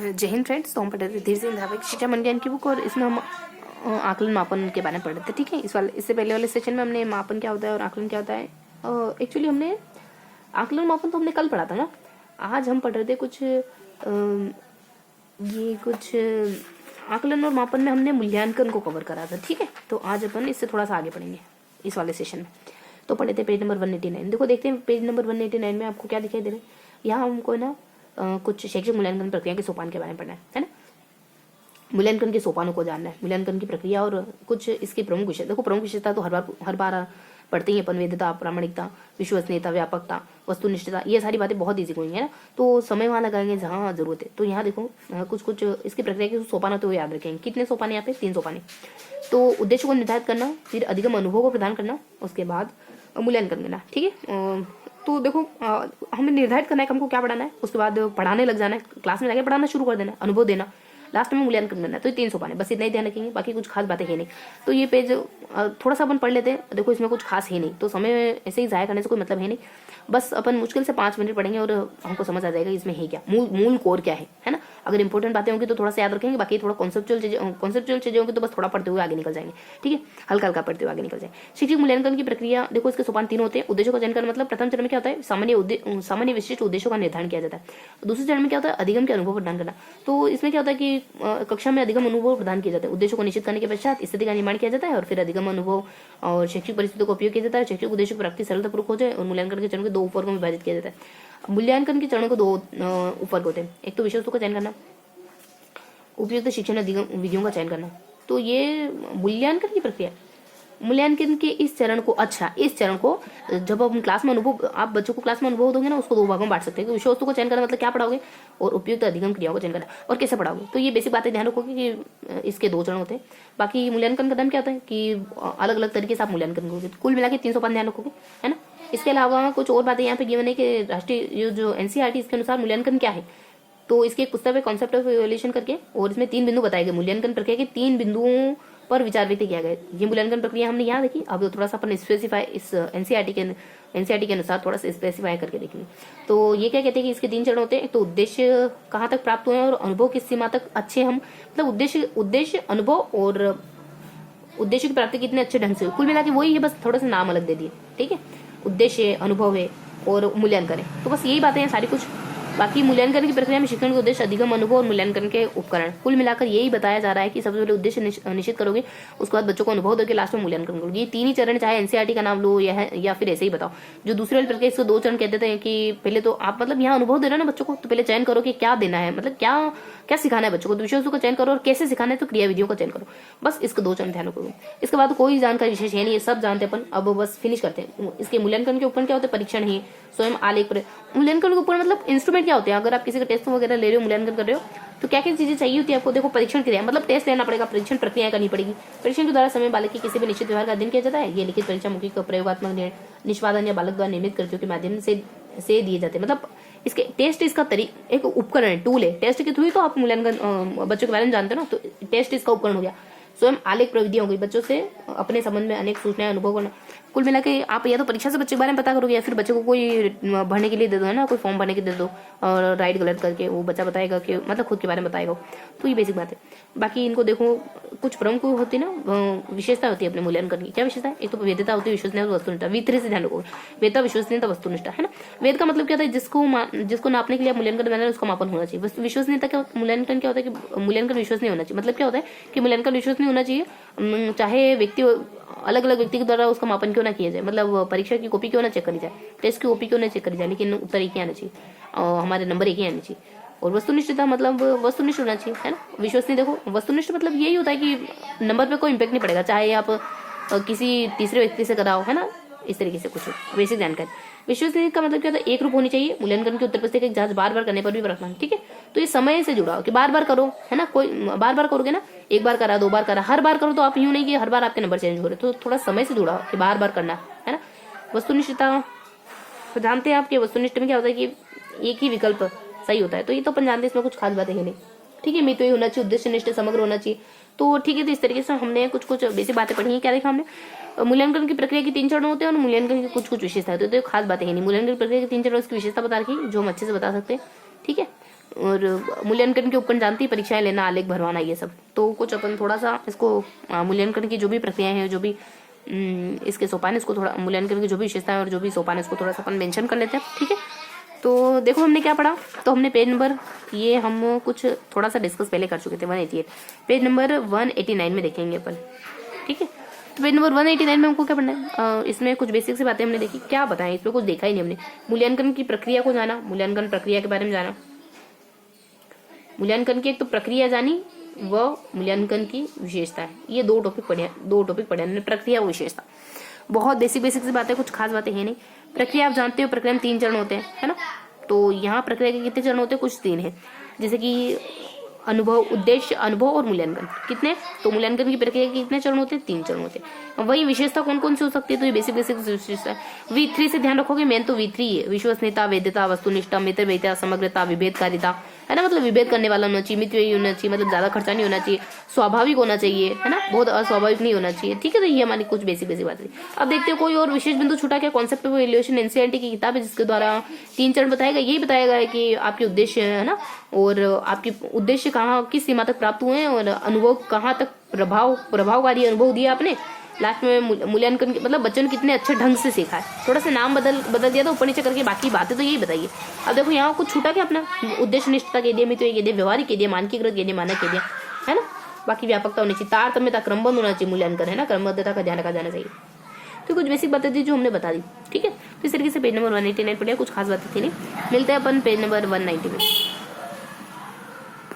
जय हिंद फ्रेंड्स। तो हम पढ़ रहे थे धीरे से धारावाहिक शिक्षा मंडल की बुक, और इसमें हम आकलन मापन के बारे में पढ़ रहे थे। ठीक है, इससे पहले वाले सेशन में हमने मापन क्या होता है और आकलन क्या होता है। एक्चुअली हमने आकलन मापन तो हमने कल पढ़ा था ना। आज हम पढ़ रहे थे कुछ आकलन और मापन में हमने मूल्यांकन को कवर करा था। ठीक है, तो आज अपन इससे थोड़ा सा आगे पढ़ेंगे इस वाले सेशन में। तो पढ़े थे पेज नंबर 189। देखो देखते हैं पेज नंबर 189 में आपको क्या दिखाई दे रहा है। यहाँ हमको ना कुछ शैक्षिक मूल्यांकन प्रक्रिया के सोपान के बारे में पढ़ना है ना। मूल्यांकन के सोपानों को जानना है, मूल्यांकन की प्रक्रिया और कुछ इसकी प्रमुख विषय। देखो प्रमुख विशेषता तो हर बार पढ़ते ही अपन, वेद्यता, प्रामाणिकता, विश्वसनीयता, व्यापकता, वस्तुनिष्ठता, ये सारी बातें बहुत ईजी होंगी है ना। तो समय वहाँ लगाएंगे जहाँ जरूरत है। तो यहाँ देखो कुछ इसकी प्रक्रिया के सोपान तो याद रखेंगे। कितने सोपान यहाँ पे? 3 सोपान। तो उद्देश्य को निर्धारित करना, फिर अधिगम अनुभव को प्रदान करना, उसके बाद मूल्यांकन करना। ठीक है, तो देखो हमें निर्धारित करना है हमको क्या पढ़ाना है, उसके बाद पढ़ाने लग जाना है, क्लास में जाके पढ़ाना शुरू कर देना, अनुभव देना, लास्ट में मूल्यांकन करना है। तो ये 3 सोपान है, बस इतना ही ध्यान रखेंगे, बाकी कुछ खास बातें है नहीं। तो ये पेज थोड़ा सा अपन पढ़ लेते हैं। देखो इसमें कुछ खास है नहीं, तो समय ऐसे ही जाया करने से कोई मतलब है नहीं। बस अपन मुश्किल से 5 मिनट पढ़ेंगे और हमको समझ आ जाएगा इसमें है क्या, मूल कोर क्या है ना। अगर इंपॉर्टेंट बातें होंगी तो थोड़ा सा याद रखेंगे, बाकी थोड़ा कॉन्सेप्चुअल चीजें होंगी तो बस थोड़ा पढ़ते हुए आगे निकल जाएंगे। ठीक है, हल्का हल्का पढ़ते हुए आगे निकल जाएंगे। शैक्षिक मूल्यांकन की प्रक्रिया देखो, इसके सोपान 3 होते हैं। उद्देश्यों का चयन करना, मतलब प्रथम चरण में क्या होता है, सामान्य विशिष्ट उद्देश्यों का निर्धारण किया जाता है। दूसरे चरण में क्या होता है, अधिगम के अनुभव प्रदान करना। तो इसमें क्या होता है कि कक्षा में अधिगम अनुभव प्रदान किए जाते हैं। उद्देश्यों को निश्चित करने के पश्चात स्थिति का निर्माण किया जाता है और फिर अधिगम अनुभव और शैक्षिक परिस्थितियों का उपयोग किया जाता है। शैक्षिक उद्देश्य की प्राप्ति सरलतापूर्वक हो जाए और मूल्यांकन के चरण को 2 उपवर्गों में विभाजित किया जाता है। मूल्यांकन के चरणों को 2 उपवर्ग होते हैं। एक तो विषय वस्तु का चयन करना, उपयुक्त शिक्षण विधियों का चयन करना। तो ये मूल्यांकन की प्रक्रिया, मूल्यांकन के इस चरण को जब हम क्लास में आप बच्चों को क्लास में अनुभव दोगे ना, उसको 2 भागों में बांट सकते हैं। विषय वस्तु को चयन करना मतलब क्या पढ़ाओगे, और उपयुक्त अधिगम क्रियाओं को चयन करना और कैसे पढ़ाओगे। तो ये बेसिक बातें ध्यान रखोगे कि इसके 2 चरण होते हैं। बाकी मूल्यांकन का क्रम क्या होता है कि अलग अलग तरीके से आप मूल्यांकन करोगे। कुल मिला के 305 ध्यान रखोगे, है ना। इसके अलावा कुछ और बातें यहाँ पे गिवन है कि राष्ट्रीय जो NCERT इसके अनुसार मूल्यांकन क्या है। तो इसके एक पुस्तक है कॉन्सेप्ट ऑफ इवैल्यूएशन करके, और इसमें 3 बिंदु बताए गए। मूल्यांकन प्रक्रिया के 3 बिंदुओं पर विचार व्यक्त किया गया। ये मूल्यांकन प्रक्रिया हमने यहाँ देखी। अब थोड़ा सा अपन स्पेसिफाई इस NCERT के अनुसार थोड़ा सा स्पेसिफाई करके देखेंगे। तो ये क्या कहते हैं कि इसके 3 चरण होते हैं। तो उद्देश्य कहाँ तक प्राप्त हुए और अनुभव किस सीमा तक अच्छे हम, मतलब उद्देश्य अनुभव और उद्देश्य की प्राप्ति कितने अच्छे ढंग से हुई। कुल मिला के वही है, बस थोड़ा सा नाम अलग दे दिए। ठीक है, उद्देश्य, अनुभव है और मूल्यांकन है। तो बस यही बातें हैं सारी कुछ। बाकी मूल्यांकन की प्रक्रिया में शिक्षण के उद्देश्य, अधिगम अनुभव और मूल्यांकन के उपकरण, कुल मिलाकर यही बताया जा रहा है कि सबसे पहले उद्देश्य निश्चित करोगे, उसके बाद बच्चों को अनुभव दोगे, लास्ट में मूल्यांकन करोगे। ये 3 ही चरण, चाहे NCERT का नाम लो या फिर ऐसे ही बताओ। जो दूसरे वाली प्रक्रिया इसको 2 चरण कहते थे कि पहले तो आप मतलब यहाँ अनुभव दे रहे हो ना बच्चों को, तो पहले चयन करो कि क्या देना है, मतलब क्या सिखाना है बच्चों को। तो विषय वस्तु का चयन करो और कैसे सिखाना है तो क्रिया विधियों का चयन करो। बस इसके 2 चरण ध्यान रखोगे। इसके बाद कोई जानकारी विशेष है नहीं, ये सब जानते अपन। अब बस फिनिश करते हैं। इसके मूल्यांकन के ऊपर क्या होते हैं, परीक्षण है, स्वयं आलेख। मूल्यांकन के ऊपर मतलब इंस्ट्रूमेंट क्या होते हैं। अगर आप किसी का टेस्ट वगैरह ले रहे हो, मूल्यांकन कर रहे हो, तो क्या क्या चीजें चाहिए होती है आपको। देखो परीक्षण क्रिया मतलब टेस्ट लेना पड़ेगा, परीक्षण प्रक्रिया करनी पड़ेगी। परीक्षण के द्वारा समय बालक की किसी भी निश्चित व्यवहार का अध्ययन किया जाता है। ये लिखित परीक्षा, मौखिक, प्रयोगात्मक निष्पादन या बालक द्वारा निर्मित कृतियों के माध्यम से दिए जाते हैं। मतलब इसके टेस्ट इसका एक उपकरण है, टूल है। टेस्ट के थ्रू ही तो आप मूल्यांकन बच्चों के बारे में जानते हो ना। तो टेस्ट इसका उपकरण हो गया। स्वयं आलेख प्रविधियां हो गई, बच्चों से अपने संबंध में अनेक सूचनाएं अनुभव करना। कुल मिला के आप या तो परीक्षा से बच्चे के बारे में पता करोगे, या फिर बच्चे को कोई भरने के लिए दे दो, है ना, कोई फॉर्म भरने के दे दो और राइट गलत करके वो बच्चा बताएगा कि मतलब खुद के बारे में बताएगा। तो ये बेसिक बात है। बाकी इनको देखो, कुछ प्रमुख होती है ना विशेषता होती है अपने मूल्यांकन की। क्या विशेषता है? एक तो वेद्यता होती है, विश्वसनीयता, वस्तुनिष्ठता। V3 से ध्यान रखोगे, वेद्यता, विश्वसनीयता, वस्तुनिष्ठता, है ना। वेद का मतलब क्या होता है, जिसको नापने के लिए मूल्यांकन बनाना है उसका मापन होना चाहिए। विश्वसनीयता का मूल्यांकन क्या होता है कि मूल्यांकन विश्वसनीय होना चाहिए। मतलब क्या होता है कि मूल्यांकन विश्वसनीय होना चाहिए, चाहे व्यक्ति अलग अलग व्यक्ति के द्वारा उसका मापन क्यों ना किया जाए। मतलब परीक्षा की कॉपी क्यों ना चेक करी जाए, टेस्ट की कॉपी क्यों ना चेक करी जाए, लेकिन उत्तर एक ही आना चाहिए और हमारे नंबर एक ही आने चाहिए। और वस्तुनिष्ठता मतलब वस्तुनिष्ठ होना चाहिए, है ना। विश्वसनीय देखो, वस्तुनिष्ठ मतलब यही होता है कि नंबर पे कोई इम्पैक्ट नहीं पड़ेगा, चाहे आप किसी तीसरे व्यक्ति से कराओ, है ना। इस तरीके से कुछ बेसिक जानकारी। विश्वसनीय का मतलब क्या होता है, एक रूप होनी चाहिए। मूल्यांकन की उत्तर पुस्तिका की जांच बार बार करने पर भी रखना। ठीक है, तो ये समय से जुड़ा हो कि बार बार करो, है ना। कोई बार बार करोगे ना, 1 बार करा, 2 बार करा, हर बार करो तो आप यूं नहीं कि हर बार आपके नंबर चेंज हो रहे। तो थोड़ा समय से जुड़ा हो कि बार बार करना, है ना। वस्तुनिष्ठता तो जानते हैं आप कि वस्तुनिष्ठ में क्या होता है कि एक ही विकल्प सही होता है। तो ये तो अपन जानते हैं, इसमें कुछ खास बातें है नहीं। ठीक है, मैं तो ये होना चाहिए, उद्देश्यनिष्ठ, समग्र होना चाहिए। तो ठीक है, तो इस तरीके से हमने कुछ बेसिक बातें पढ़ी हैं। क्या देखा हमने, मूल्यांकन की प्रक्रिया की 3 चरण होते हैं और मूल्यांकन की कुछ विशेषता होती है। तो खास बातें है नहीं। मूल्यांकन की प्रक्रिया की 3 चरण, उसकी विशेषता बता रखी जो हम अच्छे से बता सकते हैं। ठीक है, और मूल्यांकन के उपकरण जानती है, परीक्षाएं लेना, आलेख भरवाना, ये सब। तो कुछ अपन थोड़ा सा इसको मूल्यांकन की जो भी प्रक्रियाएं हैं, जो भी इसके सोपान, इसको थोड़ा मूल्यांकन की जो भी विशेषताएं और जो भी सोपान है, इसको थोड़ा सा अपन मेंशन कर लेते हैं, ठीक है। तो देखो हमने क्या पढ़ा। तो हमने पेज नंबर, ये हम कुछ थोड़ा सा डिस्कस पहले कर चुके थे, 188। पेज नंबर 189 में देखेंगे अपन, ठीक है। तो पेज नंबर 189 में हमको क्या पढ़ना है, इसमें कुछ बेसिक सी बातें हमने देखी। क्या बताएं, इसमें कुछ देखा ही नहीं हमने। मूल्यांकन की प्रक्रिया को जाना, मूल्यांकन प्रक्रिया के बारे में जाना, मूल्यांकन की एक तो प्रक्रिया जानी, व मूल्यांकन की विशेषता है। ये दो टॉपिक पढ़े हमने, प्रक्रिया और विशेषता। बहुत बेसिक सी बातें, कुछ खास बातें है नहीं। प्रक्रिया आप जानते हो, प्रक्रिया में 3 चरण होते हैं, है ना। तो यहाँ प्रक्रिया के कितने चरण होते हैं, कुछ 3 है। जैसे कि अनुभव, उद्देश्य, अनुभव और मूल्यांकन। कितने, तो मूल्यांकन की प्रक्रिया के कितने चरण होते हैं, 3 चरण होते हैं। वही विशेषता कौन कौन सी हो सकती है, तो ये बेसिक विशेषता है। V3 से ध्यान रखोगे, मेन तो V3 है। विश्वसनीयता, वैधता, वस्तुनिष्ठता, मितव्ययिता, समग्रता, विभेदकारिता, है ना। मतलब विभेद करने वाला होना चाहिए, मितव्ययी होना चाहिए, मतलब ज्यादा खर्चा नहीं होना चाहिए, स्वाभाविक होना चाहिए, है ना, बहुत अस्वाभाविक नहीं होना चाहिए, ठीक है। तो ये हमारी कुछ बेसिक बात है। अब देखते हो कोई और विशेष बिंदु छूटा क्या, कॉन्सेप्ट ऑफ इवैल्यूएशन, एनसीईआरटी की किताब है, जिसके द्वारा 3 चरण बताया गया। यही बताया गया है कि आपके उद्देश्य है ना, और आपके उद्देश्य कहाँ, किस सीमा तक प्राप्त हुए हैं, और अनुभव कहाँ तक प्रभावकारी अनुभव दिया आपने। लास्ट में मूल्यांकन, मतलब बच्चों ने कितने अच्छे ढंग से सीखा है। थोड़ा सा नाम बदल दिया था ऊपर नीचे करके, बाकी बातें तो यही बताइए। अब देखो यहाँ कुछ छूटा क्या अपना, उद्देश्य निष्ठता के दिए, मित्र के दिए, व्यवहारिक के दिए, मानकीकृत के दिए, मानक के दिया, है ना। बाकी व्यापकता होनी चाहिए, तारतम्यता, क्रमबद्ध होना चाहिए मूल्यांकन, है ना, क्रमबद्धता का ध्यान रखा जाना चाहिए। तो कुछ बेसिक बातें थी जो हमने बता दी, ठीक है। तो इस तरीके से पेज नंबर 189 पढ़िया, कुछ खास बातें थी नहीं। मिलते हैं अपन पेज नंबर 190 में।